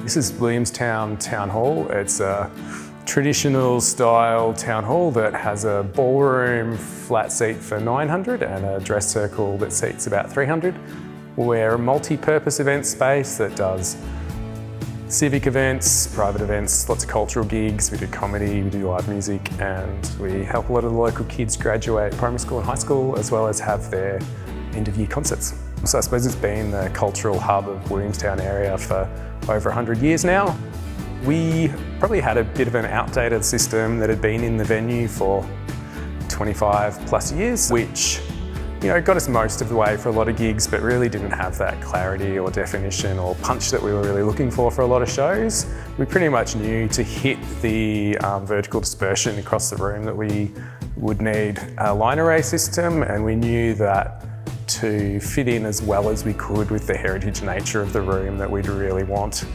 This is Williamstown Town Hall. It's a traditional style town hall that has a ballroom flat seat for 900 and a dress circle that seats about 300. We're a multi-purpose event space that does civic events, private events, lots of cultural gigs. We do comedy, we do live music, and we help a lot of the local kids graduate primary school and high school, as well as have their end-of-year concerts. So I suppose it's been the cultural hub of Williamstown area for over 100 years now. We probably had a bit of an outdated system that had been in the venue for 25 plus years, which got us most of the way for a lot of gigs, but really didn't have that clarity or definition or punch that we were really looking for a lot of shows. We pretty much knew to hit the vertical dispersion across the room that we would need a line array system, and we knew that to fit in as well as we could with the heritage nature of the room that we'd really want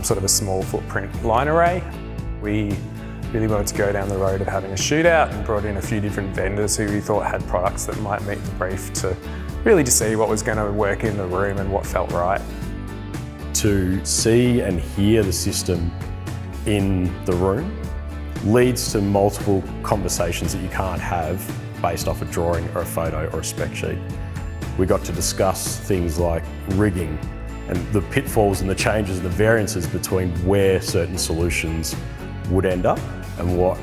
sort of a small footprint line array. We really wanted to go down the road of having a shootout and brought in a few different vendors who we thought had products that might meet the brief to really just see what was going to work in the room and what felt right. To see and hear the system in the room leads to multiple conversations that you can't have based off a drawing or a photo or a spec sheet. We got to discuss things like rigging and the pitfalls and the changes and the variances between where certain solutions would end up and what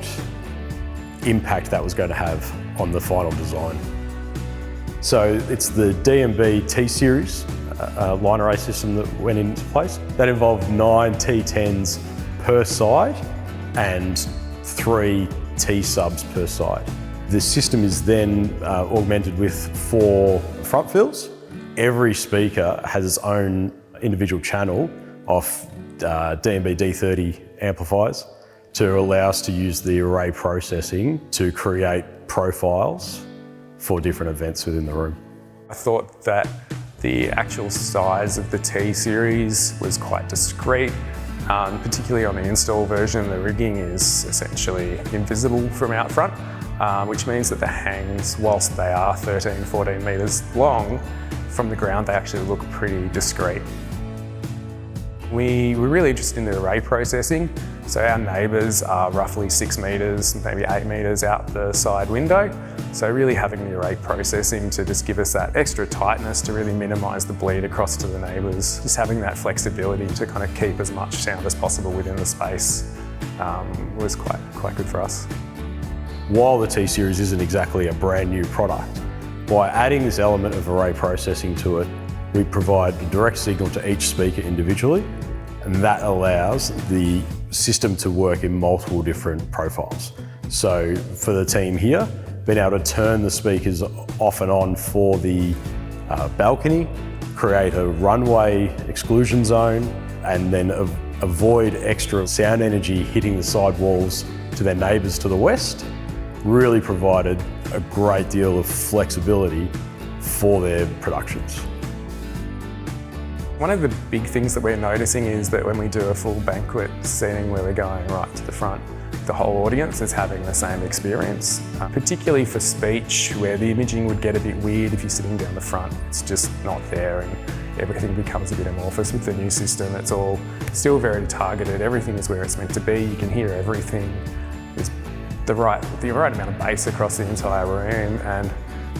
impact that was going to have on the final design. So it's the D&B T-Series line array system that went into place. That involved 9 T10s per side and 3 T-subs per side. The system is then augmented with 4 front fills. Every speaker has its own individual channel of D&B D30 amplifiers to allow us to use the array processing to create profiles for different events within the room. I thought that the actual size of the T-Series was quite discreet. Particularly on the install version, the rigging is essentially invisible from out front, which means that the hangs, whilst they are 13, 14 metres long, from the ground they actually look pretty discreet. We were really interested in the array processing, so our neighbours are roughly 6 metres, maybe 8 metres out the side window. So really having the array processing to just give us that extra tightness to really minimise the bleed across to the neighbours. Just having that flexibility to kind of keep as much sound as possible within the space was quite good for us. While the T-Series isn't exactly a brand new product, by adding this element of array processing to it, we provide a direct signal to each speaker individually, and that allows the system to work in multiple different profiles. So for the team here, being able to turn the speakers off and on for the balcony, create a runway exclusion zone, and then avoid extra sound energy hitting the side walls to their neighbours to the west, really provided a great deal of flexibility for their productions. One of the big things that we're noticing is that when we do a full banquet setting where we're going right to the front, the whole audience is having the same experience, particularly for speech, where the imaging would get a bit weird if you're sitting down the front. It's just not there, and everything becomes a bit amorphous with the new system. It's all still very targeted. Everything is where it's meant to be. You can hear everything. There's the right amount of bass across the entire room, and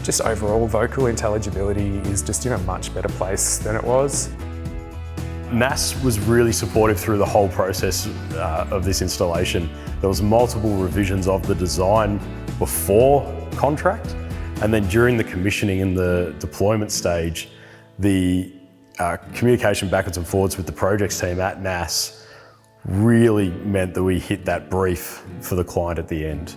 just overall vocal intelligibility is just in a much better place than it was. NAS was really supportive through the whole process of this installation. There was multiple revisions of the design before contract, and then during the commissioning and the deployment stage, the communication backwards and forwards with the projects team at NAS really meant that we hit that brief for the client at the end.